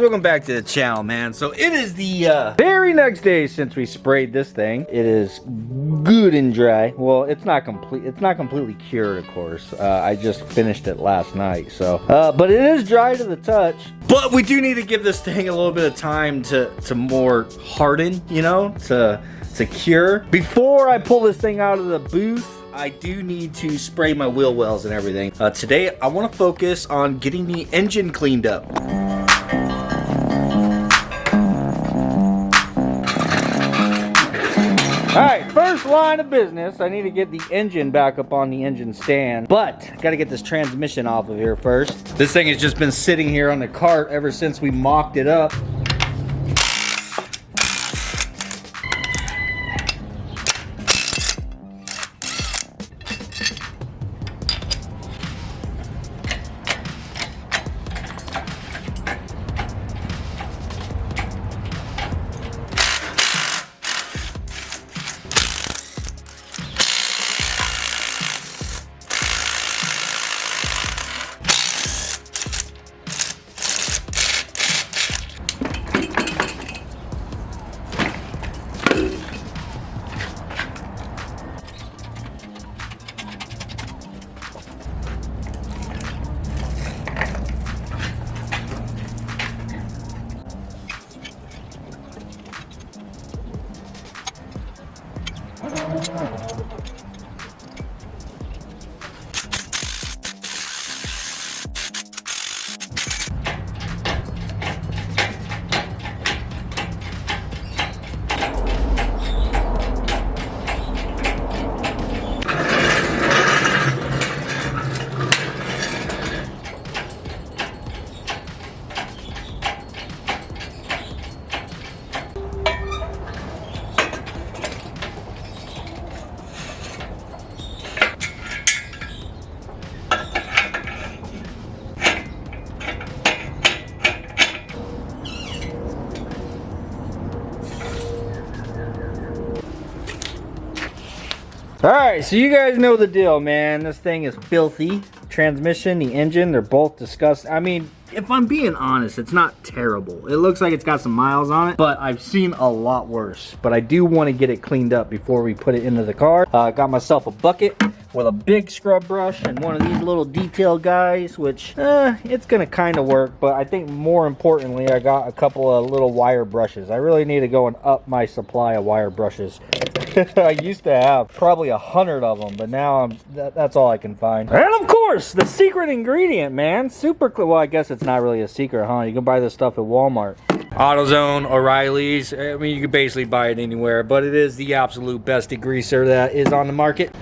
welcome back to the channel, man. So it is the very next day since we sprayed this thing. It is good and dry. Well, it's not complete. It's not completely cured, of course. I just finished it last night, so but it is dry to the touch. But we do need to give this thing a little bit of time to more harden, you know, to cure. Before I pull this thing out of the booth, I do need to spray my wheel wells and everything. Today, I want to focus on getting the engine cleaned up. Alright, first line of business, I need to get the engine back up on the engine stand. But, I gotta get this transmission off of here first. This thing has just been sitting here on the cart ever since we mocked it up. Alright, so you guys know the deal, man. This thing is filthy. Transmission, the engine, they're both disgusting. I mean, if I'm being honest, it's not terrible. It looks like it's got some miles on it, but I've seen a lot worse. But I do want to get it cleaned up before we put it into the car. Got myself a bucket with a big scrub brush and one of these little detail guys, which it's gonna kind of work, but I think more importantly, I got a couple of little wire brushes. I really need to go and up my supply of wire brushes. I used to have probably 100 of them, but now that's all I can find. And of course, the secret ingredient, man. Well, I guess it's not really a secret, huh? You can buy this stuff at Walmart. AutoZone, O'Reilly's. I mean, you can basically buy it anywhere, but it is the absolute best degreaser that is on the market.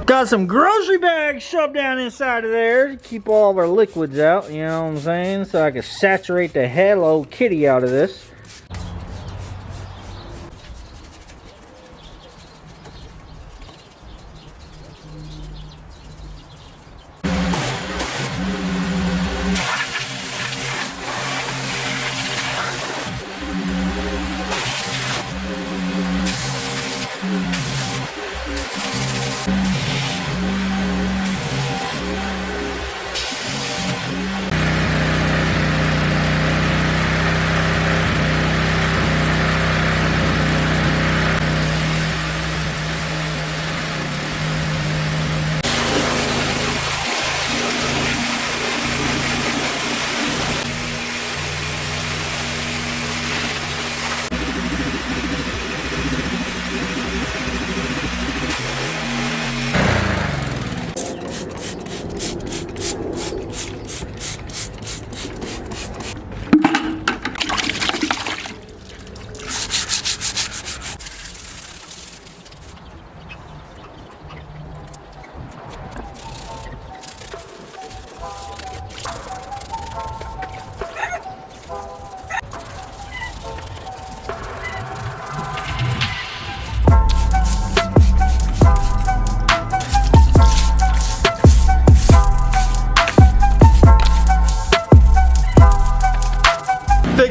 Got some grocery bags shoved down inside of there to keep all of our liquids out, you know what I'm saying? So I can saturate the Hello Kitty out of this.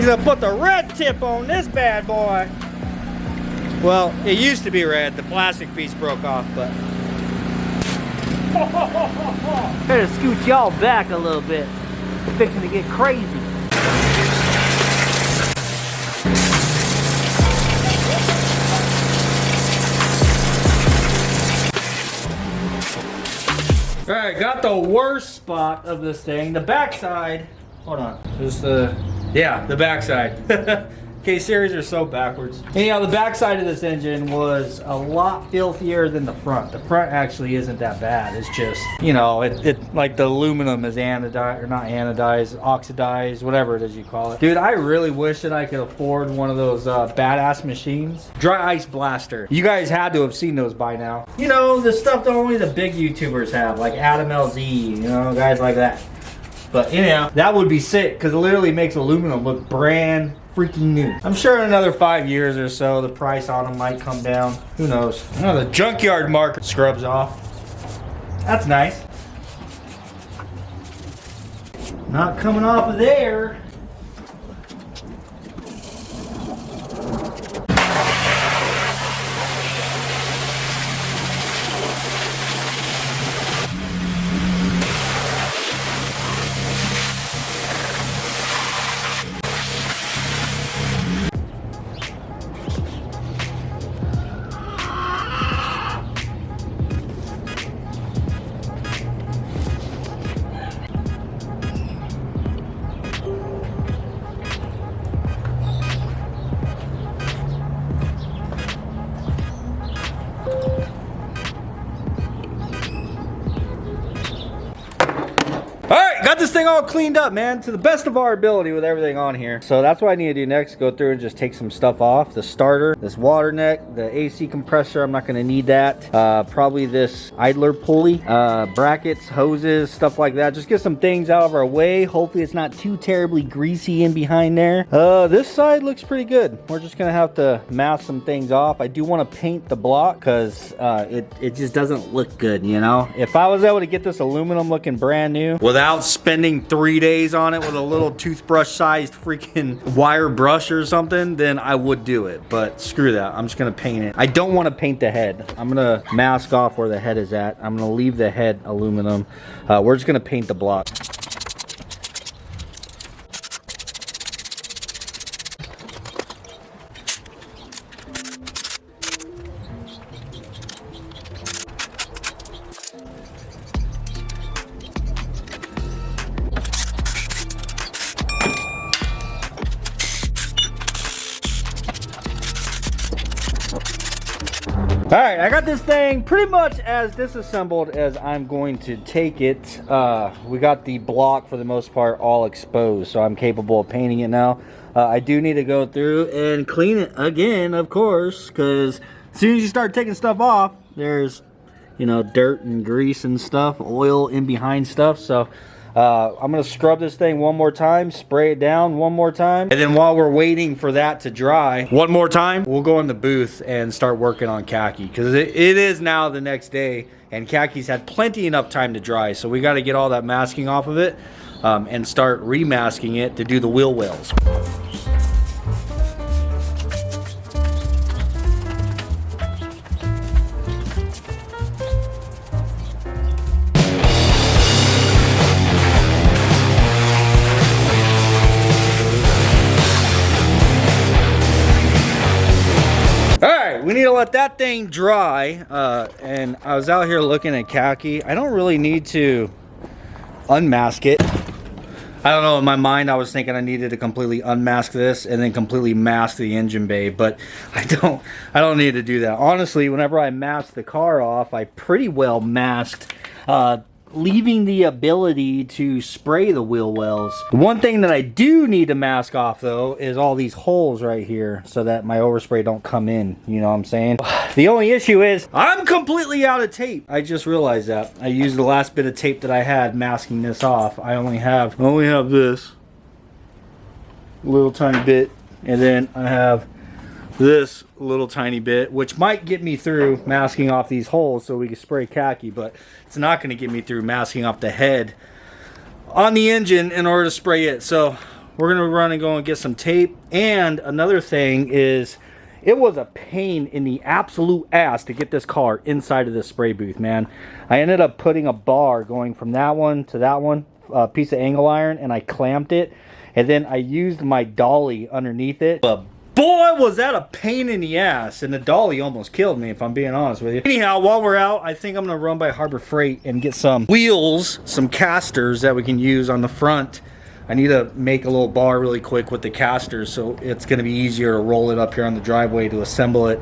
gonna put the red tip on this bad boy. Well, it used to be red. The plastic piece broke off, but. Better scoot y'all back a little bit. It's fixing to get crazy. All right, got the worst spot of this thing. The backside. Hold on. Just yeah, the backside. K-series are so backwards. Anyhow, the backside of this engine was a lot filthier than the front. The front actually isn't that bad. It's just, you know, it like the aluminum is anodized, or not anodized, oxidized, whatever it is you call it. Dude, I really wish that I could afford one of those badass machines. Dry ice blaster. You guys had to have seen those by now. You know, the stuff that only the big YouTubers have, like Adam LZ, you know, guys like that. But anyhow, that would be sick because it literally makes aluminum look brand freaking new. I'm sure in another 5 years or so, the price on them might come down. Who knows? Oh, the junkyard marker scrubs off. That's nice. Not coming off of there. Got this thing all cleaned up, man, to the best of our ability with everything on here. So that's what I need to do next. Go through and just take some stuff off. The starter, this water neck, the AC compressor, I'm not going to need that. Probably this idler pulley, brackets, hoses, stuff like that. Just get some things out of our way. Hopefully it's not too terribly greasy in behind there. This side looks pretty good. We're just going to have to mask some things off. I do want to paint the block because it just doesn't look good, you know? If I was able to get this aluminum looking brand new without spending 3 days on it with a little toothbrush sized freaking wire brush or something, then I would do it. But screw that, I'm just gonna paint it. I don't want to paint the head. I'm gonna mask off where the head is at. I'm gonna leave the head aluminum. We're just gonna paint the block. Alright, I got this thing pretty much as disassembled as I'm going to take it. We got the block for the most part all exposed, so I'm capable of painting it now. I do need to go through and clean it again, of course, because as soon as you start taking stuff off, there's, you know, dirt and grease and stuff, oil in behind stuff. So I'm gonna scrub this thing one more time, spray it down one more time, and then while we're waiting for that to dry one more time, we'll go in the booth and start working on khaki, because it is now the next day and khaki's had plenty enough time to dry. So we got to get all that masking off of it and start remasking it to do the wheel wells. We need to let that thing dry, and I was out here looking at khaki. I don't really need to unmask it. I don't know, in my mind I was thinking I needed to completely unmask this and then completely mask the engine bay, but I don't need to do that. Honestly, whenever I masked the car off, I pretty well masked leaving the ability to spray the wheel wells. One thing that I do need to mask off though is all these holes right here so that my overspray don't come in, you know what I'm saying? The only issue is I'm completely out of tape. I just realized that. I used the last bit of tape that I had masking this off. I only have this little tiny bit, and then I have this little tiny bit, which might get me through masking off these holes so we can spray khaki, but it's not going to get me through masking off the head on the engine in order to spray it. So we're gonna run and go and get some tape. And another thing is, it was a pain in the absolute ass to get this car inside of this spray booth, man. I ended up putting a bar going from that one to that one, a piece of angle iron, and I clamped it. And then I used my dolly underneath it. But boy, was that a pain in the ass. And the dolly almost killed me, if I'm being honest with you. Anyhow, while we're out, I think I'm gonna run by Harbor Freight and get some wheels, some casters that we can use on the front. I need to make a little bar really quick with the casters, so it's going to be easier to roll it up here on the driveway to assemble it.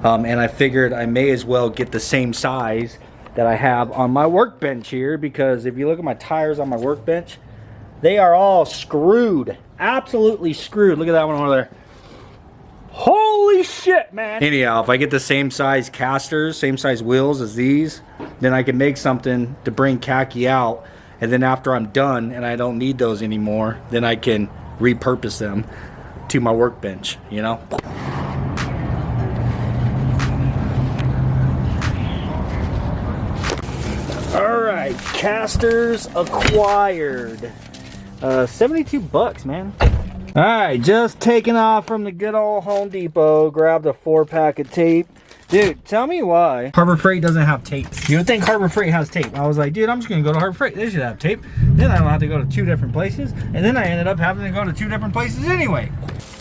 And I figured I may as well get the same size that I have on my workbench here, because if you look at my tires on my workbench, they are all screwed. Absolutely screwed. Look at that one over there. Holy shit, man. Anyhow, if I get the same size casters, same size wheels as these, then I can make something to bring khaki out. And then after I'm done and I don't need those anymore, then I can repurpose them to my workbench, you know? All right, casters acquired. 72 bucks, man. All right, just taking off from the good old Home Depot. Grabbed a 4-pack of tape. Dude, tell me why Harbor Freight doesn't have tape. You would think Harbor Freight has tape. I was like, dude, I'm just gonna go to Harbor Freight. They should have tape. Then I don't have to go to 2 different places. And then I ended up having to go to 2 different places anyway.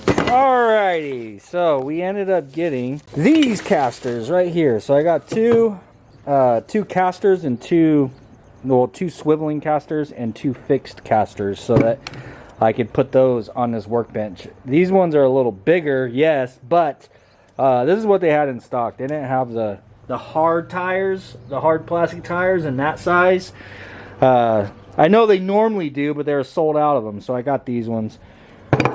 Alrighty, so we ended up getting these casters right here. So I got two casters and two swiveling casters and 2 fixed casters, so that I could put those on this workbench. These ones are a little bigger, yes, but this is what they had in stock. They didn't have the hard tires, the hard plastic tires in that size. I know they normally do, but they were sold out of them, so I got these ones.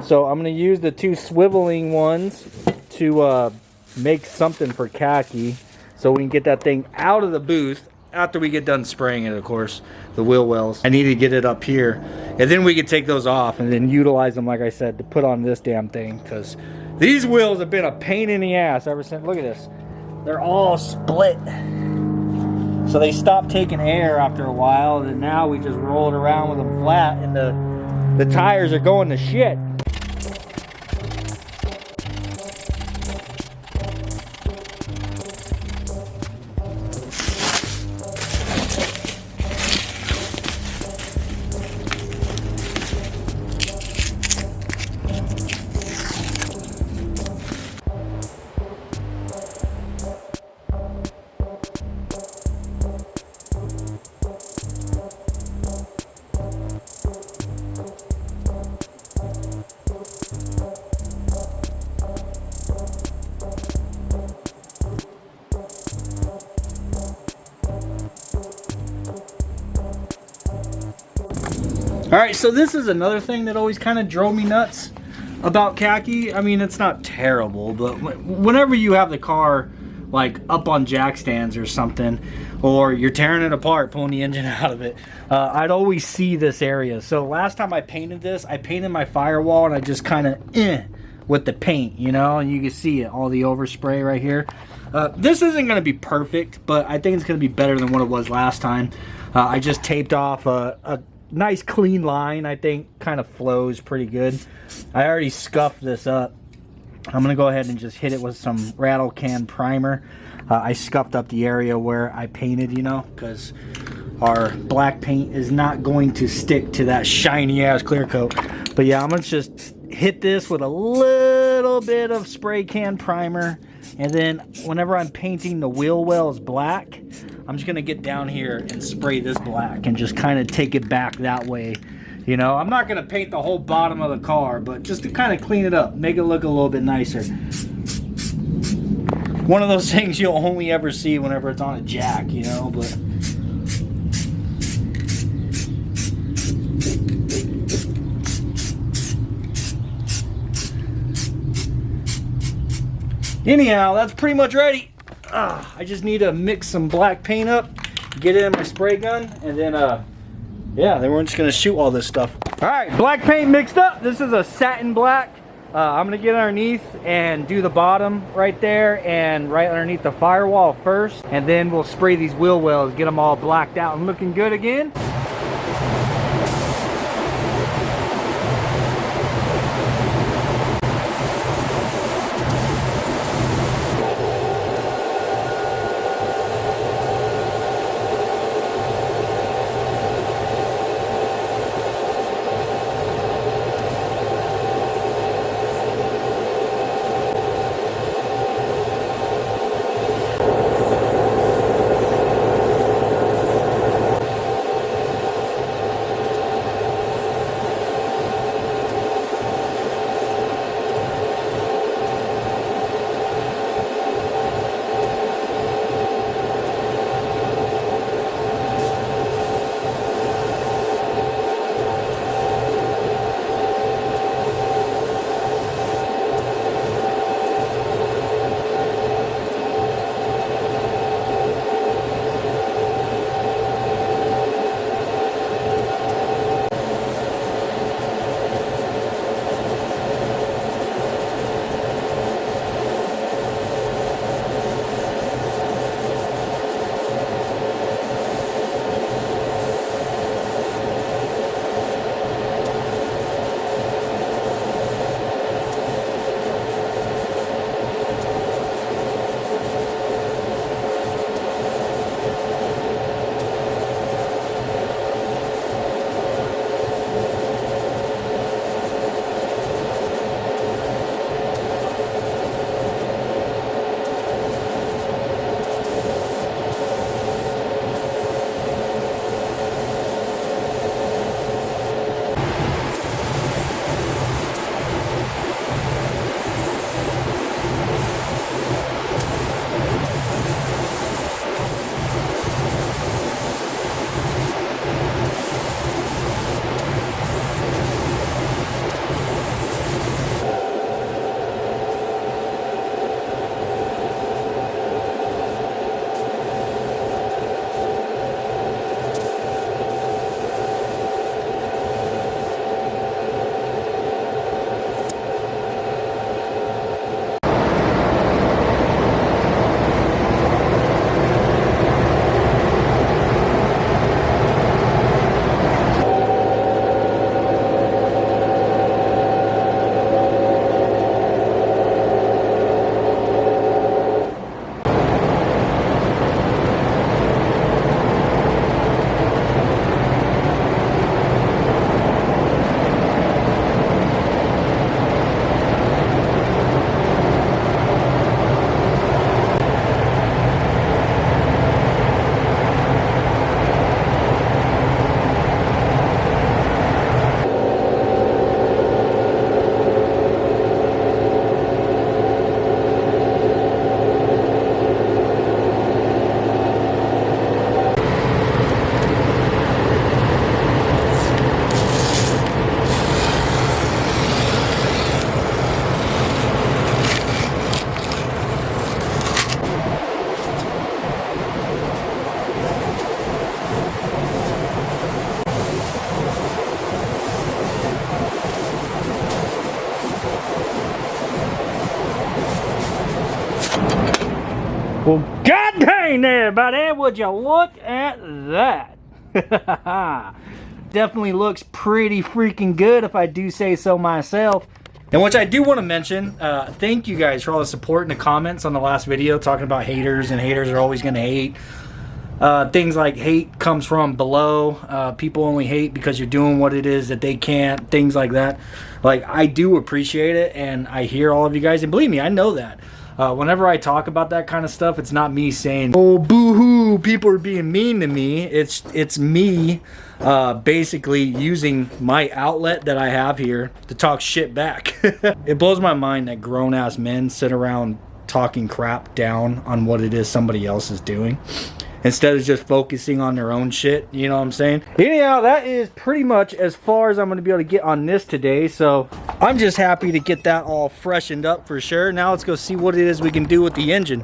So I'm going to use the 2 swiveling ones to make something for khaki, so we can get that thing out of the booth after we get done spraying it, of course, the wheel wells. I need to get it up here, and then we could take those off and then utilize them, like I said, to put on this damn thing, because these wheels have been a pain in the ass ever since. Look at this. They're all split. So they stopped taking air after a while, and now we just roll it around with them flat, and the tires are going to shit. Alright, so this is another thing that always kind of drove me nuts about khaki. I mean, it's not terrible, but whenever you have the car like up on jack stands or something, or you're tearing it apart, pulling the engine out of it, I'd always see this area. So last time I painted this, I painted my firewall and I just kind of with the paint, you know, and you can see it, all the overspray right here. This isn't going to be perfect, but I think it's going to be better than what it was last time. I just taped off a nice clean line. I think kind of flows pretty good. I already scuffed this up. I'm gonna go ahead and just hit it with some rattle can primer. I scuffed up the area where I painted, you know, because our black paint is not going to stick to that shiny ass clear coat. But yeah, I'm gonna just hit this with a little bit of spray can primer, and then whenever I'm painting the wheel wells black, I'm just gonna get down here and spray this black and just kind of take it back that way. You know, I'm not gonna paint the whole bottom of the car, but just to kind of clean it up, make it look a little bit nicer. One of those things you'll only ever see whenever it's on a jack, you know, but anyhow, that's pretty much ready. I just need to mix some black paint up, get it in my spray gun, and then yeah, then we're just gonna shoot all this stuff. All right, black paint mixed up. This is a satin black. I'm gonna get underneath and do the bottom right there and right underneath the firewall first, and then we'll spray these wheel wells, get them all blacked out and looking good again. Well, god dang there, buddy, would you look at that? Definitely looks pretty freaking good if I do say so myself. And which I do want to mention, thank you guys for all the support in the comments on the last video talking about haters, and haters are always going to hate. Things like hate comes from below. People only hate because you're doing what it is that they can't. Things like that. Like, I do appreciate it, and I hear all of you guys, and believe me, I know that. Whenever I talk about that kind of stuff, it's not me saying, oh, boo-hoo, people are being mean to me. It's me basically using my outlet that I have here to talk shit back. It blows my mind that grown-ass men sit around talking crap down on what it is somebody else is doing, instead of just focusing on their own shit, you know what I'm saying? Anyhow, that is pretty much as far as I'm going to be able to get on this today, so I'm just happy to get that all freshened up for sure. Now let's go see what it is we can do with the engine.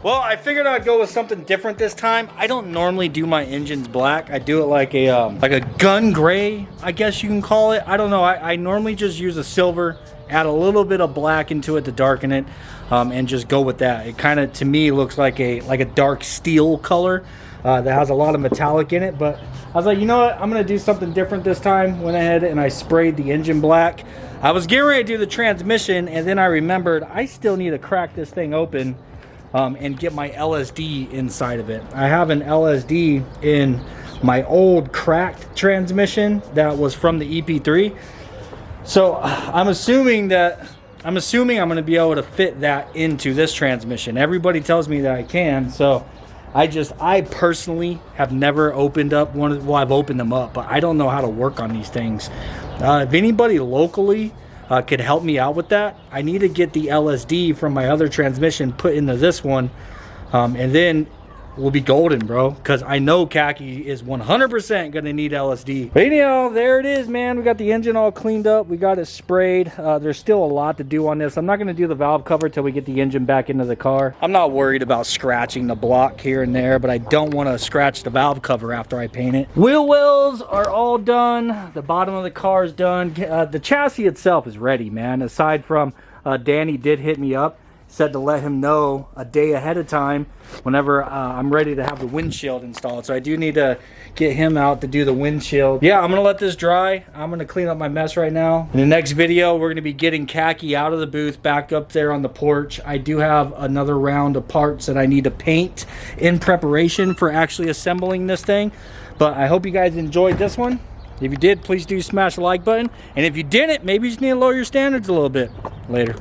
Well, I figured I'd go with something different this time. I don't normally do my engines black. I do it like a gun gray, I guess you can call it. I don't know. I normally just use a silver, add a little bit of black into it to darken it, and just go with that. It kind of, to me, looks like a dark steel color that has a lot of metallic in it. But I was like, you know what? I'm gonna do something different this time. Went ahead and I sprayed the engine black. I was getting ready to do the transmission, and then I remembered I still need to crack this thing open and get my LSD inside of it. I have an LSD in my old cracked transmission that was from the EP3. So I'm assuming I'm going to be able to fit that into this transmission. Everybody tells me that I can, so I personally have never opened up one of, well, I've opened them up, but I don't know how to work on these things. If anybody locally could help me out with that, I need to get the LSD from my other transmission put into this one, and then we'll be golden, bro, because I know khaki is 100% gonna need LSD. But anyhow, there it is, man. We got the engine all cleaned up, we got it sprayed. There's still a lot to do on this. I'm not gonna do the valve cover till we get the engine back into the car. I'm not worried about scratching the block here and there, but I don't want to scratch the valve cover after I paint it. Wheel wells are all done, the bottom of the car is done. The chassis itself is ready, man. Aside from Danny did hit me up, said to let him know a day ahead of time whenever I'm ready to have the windshield installed. So I do need to get him out to do the windshield. Yeah, I'm gonna let this dry. I'm gonna clean up my mess right now. In the next video, we're gonna be getting khaki out of the booth, back up there on the porch. I do have another round of parts that I need to paint in preparation for actually assembling this thing. But I hope you guys enjoyed this one. If you did, please do smash the like button. And if you didn't, maybe you just need to lower your standards a little bit. Later.